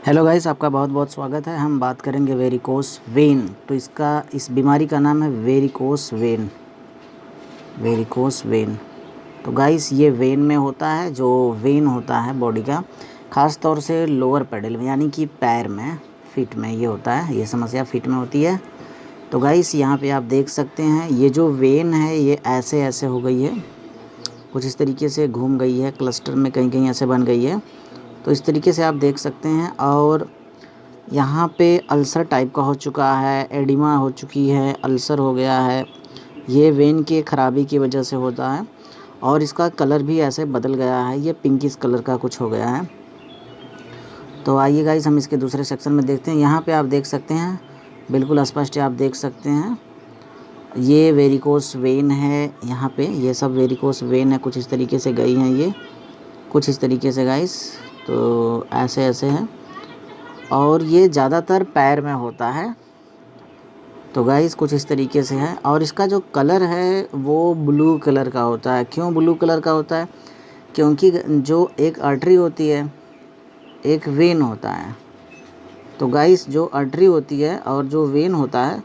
Hello guys, आपका बहुत बहुत स्वागत है। हम बात करेंगे वेरिकोस वेन। तो इस बीमारी का नाम है वेरिकोस वेन। Varicose when. तो गाइस ये वेन में होता है, जो वेन होता है बॉडी का, ख़ास तौर से लोअर पेडल में, यानी कि पैर में, फीट में ये होता है। ये समस्या फीट में होती है। तो गाइस यहाँ पे आप देख सकते हैं, ये जो वेन है ये ऐसे ऐसे हो गई है, कुछ इस तरीके से घूम गई है, क्लस्टर में कहीं कहीं ऐसे बन गई है। तो इस तरीके से आप देख सकते हैं। और यहाँ पे अल्सर टाइप का हो चुका है, एडिमा हो चुकी है, अल्सर हो गया है। ये वेन के ख़राबी की वजह से होता है। और इसका कलर भी ऐसे बदल गया है, ये पिंकिश कलर का कुछ हो गया है। तो आइए गाइस हम इसके दूसरे सेक्शन में देखते हैं। यहाँ पे आप देख सकते हैं, बिल्कुल स्पष्ट आप देख सकते हैं, ये वेरिकोस वेन है। यहाँ पे ये सब वेरिकोस वेन है, कुछ इस तरीके से गई हैं ये, कुछ इस तरीके से गाइस। तो ऐसे ऐसे है, और ये ज़्यादातर पैर में होता है। तो गाइस कुछ इस तरीके से है, और इसका जो कलर है वो ब्लू कलर का होता है। क्यों ब्लू कलर का होता है? क्योंकि जो एक आर्टरी होती है, एक वेन होता है। तो गाइस जो आर्टरी होती है और जो वेन होता है,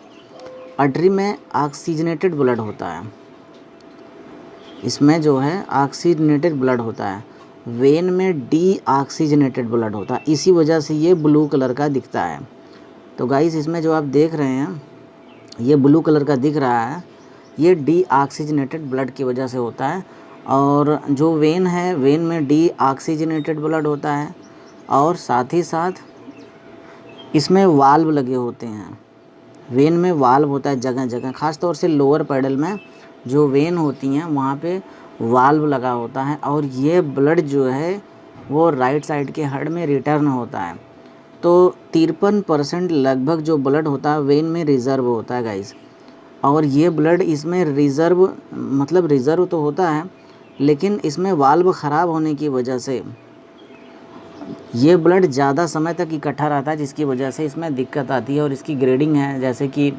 आर्टरी में ऑक्सीजनेटेड ब्लड होता है, इसमें जो है ऑक्सीजनेटेड ब्लड होता है। वेन में डी ऑक्सीजनेटेड ब्लड होता है, इसी वजह से ये ब्लू कलर का दिखता है। तो गाइस इसमें जो आप देख रहे हैं, ये ब्लू कलर का दिख रहा है, ये डी ऑक्सीजनेटेड ब्लड की वजह से होता है। और जो वेन है, वेन में डी ऑक्सीजनेटेड ब्लड होता है, और साथ ही साथ इसमें वाल्व लगे होते हैं। वेन में वाल्व होता है जगह जगह, ख़ास तौर से लोअर पैडल में जो वेन होती हैं वहाँ पे वाल्व लगा होता है। और ये ब्लड जो है वो राइट साइड के हड में रिटर्न होता है। तो 53% लगभग जो ब्लड होता है वेन में रिज़र्व होता है गाइस। और ये ब्लड इसमें रिज़र्व, मतलब रिज़र्व तो होता है, लेकिन इसमें वाल्व ख़राब होने की वजह से ये ब्लड ज़्यादा समय तक इकट्ठा रहता है, जिसकी वजह से इसमें दिक्कत आती है। और इसकी ग्रेडिंग है, जैसे कि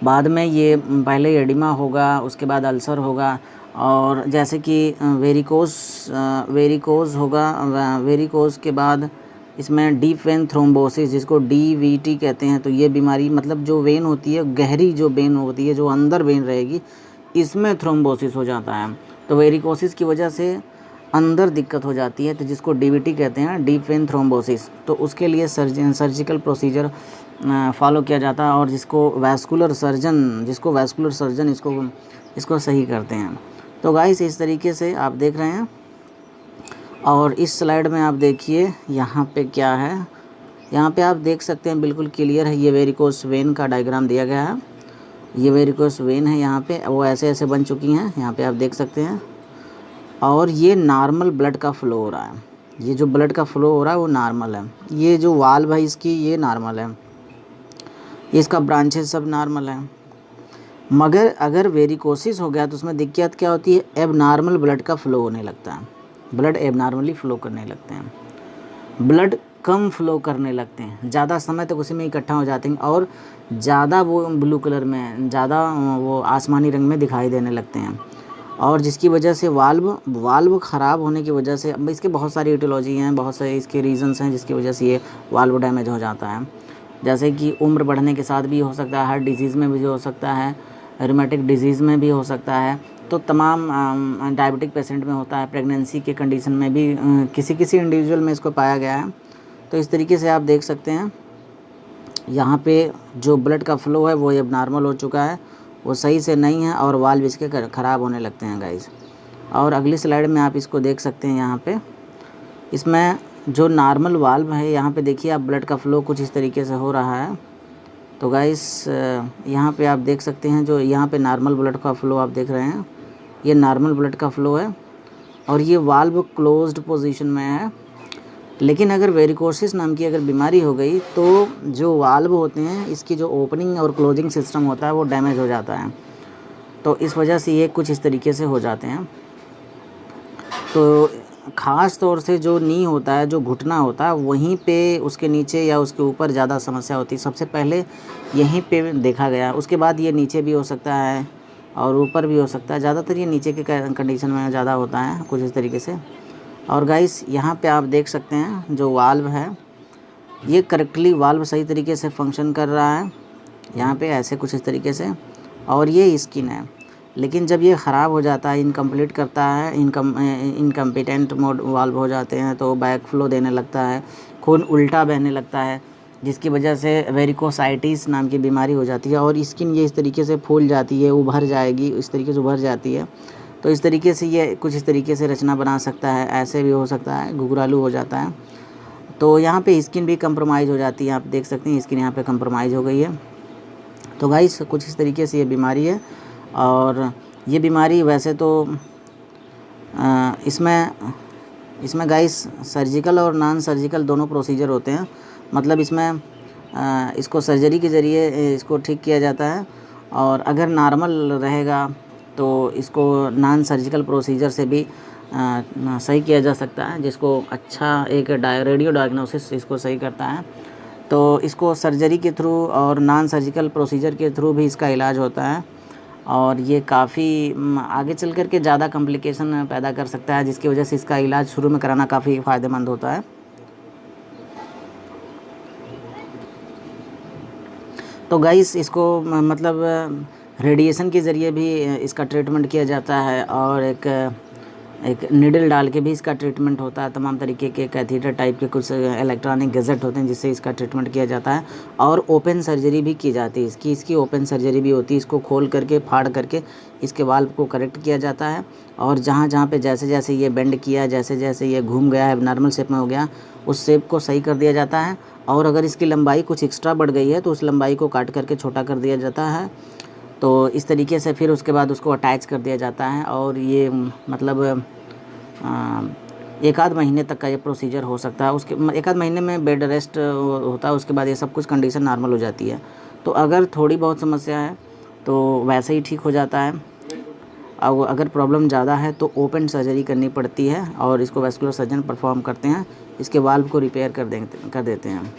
बाद में ये पहले एडिमा होगा, उसके बाद अल्सर होगा, और जैसे कि वेरिकोस होगा, वेरिकोस के बाद इसमें डीप वेन थ्रोम्बोसिस, जिसको डीवीटी कहते हैं। तो ये बीमारी, मतलब जो वेन होती है, गहरी जो वेन होती है, जो अंदर वेन रहेगी, इसमें थ्रोम्बोसिस हो जाता है। तो वेरिकोसिस की वजह से अंदर दिक्कत हो जाती है, तो जिसको डीवीटी कहते हैं, डीप वेन थ्रोम्बोसिस। तो उसके लिए सर्जिकल प्रोसीजर फॉलो किया जाता है, और जिसको वैस्कुलर सर्जन इसको सही करते हैं। तो गाइस इस तरीके से आप देख रहे हैं। और इस स्लाइड में आप देखिए यहाँ पे क्या है, यहाँ पे आप देख सकते हैं, बिल्कुल क्लियर है। ये वेरिकोस वेन का डायग्राम दिया गया है। ये वेरिकोस वेन है, यहाँ पे वो ऐसे ऐसे बन चुकी हैं, यहाँ पे आप देख सकते हैं। और ये नॉर्मल ब्लड का फ़्लो हो रहा है, ये जो ब्लड का फ़्लो हो रहा है वो नॉर्मल है। ये जो वाल्व है इसकी, ये नॉर्मल है, इसका ब्रांचेस सब नॉर्मल है। मगर अगर वेरिकोसिस हो गया तो उसमें दिक्कत क्या होती है? एबनॉर्मल ब्लड का फ़्लो होने लगता है, ब्लड एबनॉर्मली फ़्लो करने लगते हैं, ब्लड कम फ़्लो करने लगते हैं, ज़्यादा समय तक उसी में इकट्ठा हो जाते हैं, और ज़्यादा वो ब्लू कलर में, ज़्यादा वो आसमानी रंग में दिखाई देने लगते हैं। और जिसकी वजह से वाल्व ख़राब होने की वजह से, अब इसके बहुत सारी एटियोलॉजी हैं, बहुत सारे इसके रीज़न्स हैं जिसकी वजह से ये वाल्व डैमेज हो जाता है। जैसे कि उम्र बढ़ने के साथ भी हो सकता है, हार्ट डिजीज़ में भी हो सकता है, रूमेटिक डिजीज़ में भी हो सकता है। तो तमाम डायबिटिक पेशेंट में होता है, प्रेगनेंसी के कंडीशन में भी किसी किसी इंडिविजुअल में इसको पाया गया है। तो इस तरीके से आप देख सकते हैं, यहाँ पे जो ब्लड का फ़्लो है वो एबनॉर्मल हो चुका है, वो सही से नहीं है, और वाल्व इसके ख़राब होने लगते हैं गाइस। और अगली स्लाइड में आप इसको देख सकते हैं, यहाँ पे इसमें जो नॉर्मल वाल्व है, यहाँ पे देखिए आप, ब्लड का फ़्लो कुछ इस तरीके से हो रहा है। तो गाइस यहाँ पे आप देख सकते हैं, जो यहाँ पे नॉर्मल ब्लड का फ़्लो आप देख रहे हैं, ये नॉर्मल ब्लड का फ़्लो है, और ये वाल्व क्लोज्ड पोजीशन में है। लेकिन अगर वेरिकोसिस नाम की अगर बीमारी हो गई तो जो वाल्व होते हैं, इसकी जो ओपनिंग और क्लोजिंग सिस्टम होता है वो डैमेज हो जाता है। तो इस वजह से ये कुछ इस तरीके से हो जाते हैं। तो ख़ास तौर से जो नी होता है, जो घुटना होता है, वहीं पे उसके नीचे या उसके ऊपर ज़्यादा समस्या होती है। सबसे पहले यहीं पे देखा गया, उसके बाद ये नीचे भी हो सकता है और ऊपर भी हो सकता है। ज़्यादातर ये नीचे के कंडीशन में ज़्यादा होता है, कुछ इस तरीके से। और गाइस यहाँ पे आप देख सकते हैं, जो वाल्व है ये करेक्टली वाल्व सही तरीके से फंक्शन कर रहा है यहाँ पे ऐसे कुछ इस तरीके से, और ये स्किन है। लेकिन जब ये ख़राब हो जाता है, इनकम्प्लीट करता है, इनकम्पिटेंट मोड वाल्व हो जाते हैं, तो बैक फ्लो देने लगता है, खून उल्टा बहने लगता है, जिसकी वजह से वेरिकोसाइटिस नाम की बीमारी हो जाती है और स्किन ये इस तरीके से फूल जाती है, उभर जाएगी, इस तरीके से उभर जाती है। तो इस तरीके से ये कुछ इस तरीके से रचना बना सकता है, ऐसे भी हो सकता है, घुघरालू हो जाता है। तो यहाँ पे स्किन भी कंप्रोमाइज़ हो जाती है, आप देख सकते हैं स्किन यहाँ पे कंप्रोमाइज़ हो गई है। तो गाइस कुछ इस तरीके से ये बीमारी है। और ये बीमारी वैसे तो इसमें गाइस सर्जिकल और नॉन सर्जिकल दोनों प्रोसीजर होते हैं। मतलब इसमें इसको सर्जरी के ज़रिए इसको ठीक किया जाता है, और अगर नॉर्मल रहेगा तो इसको नॉन सर्जिकल प्रोसीजर से भी सही किया जा सकता है, जिसको अच्छा एक रेडियो डायग्नोसिस इसको सही करता है। तो इसको सर्जरी के थ्रू और नॉन सर्जिकल प्रोसीजर के थ्रू भी इसका इलाज होता है, और ये काफ़ी आगे चल कर के ज़्यादा कॉम्प्लिकेशन पैदा कर सकता है, जिसकी वजह से इसका इलाज शुरू में कराना काफ़ी फ़ायदेमंद होता है। तो गाइस इसको मतलब रेडिएशन के ज़रिए भी इसका ट्रीटमेंट किया जाता है, और एक निडल डाल के भी इसका ट्रीटमेंट होता है। तमाम तरीके के कैथीटर टाइप के कुछ इलेक्ट्रॉनिक गैजेट होते हैं जिससे इसका ट्रीटमेंट किया जाता है, और ओपन सर्जरी भी की जाती है इसकी ओपन सर्जरी भी होती है। इसको खोल करके फाड़ करके इसके वाल्व को करेक्ट किया जाता है, और जहाँ जहाँ पे जैसे जैसे ये बेंड किया, जैसे जैसे ये घूम गया है, नॉर्मल शेप में हो गया, उस शेप को सही कर दिया जाता है। और अगर इसकी लंबाई कुछ एक्स्ट्रा बढ़ गई है तो उस लंबाई को काट करके छोटा कर दिया जाता है। तो इस तरीके से फिर उसके बाद उसको अटैच कर दिया जाता है, और ये मतलब एक आध महीने तक का ये प्रोसीजर हो सकता है। उसके एक आध महीने में बेड रेस्ट होता है, उसके बाद ये सब कुछ कंडीशन नॉर्मल हो जाती है। तो अगर थोड़ी बहुत समस्या है तो वैसे ही ठीक हो जाता है, और अगर प्रॉब्लम ज़्यादा है तो ओपन सर्जरी करनी पड़ती है, और इसको वैस्कुलर सर्जन परफॉर्म करते हैं, इसके वाल्व को रिपेयर कर देते हैं।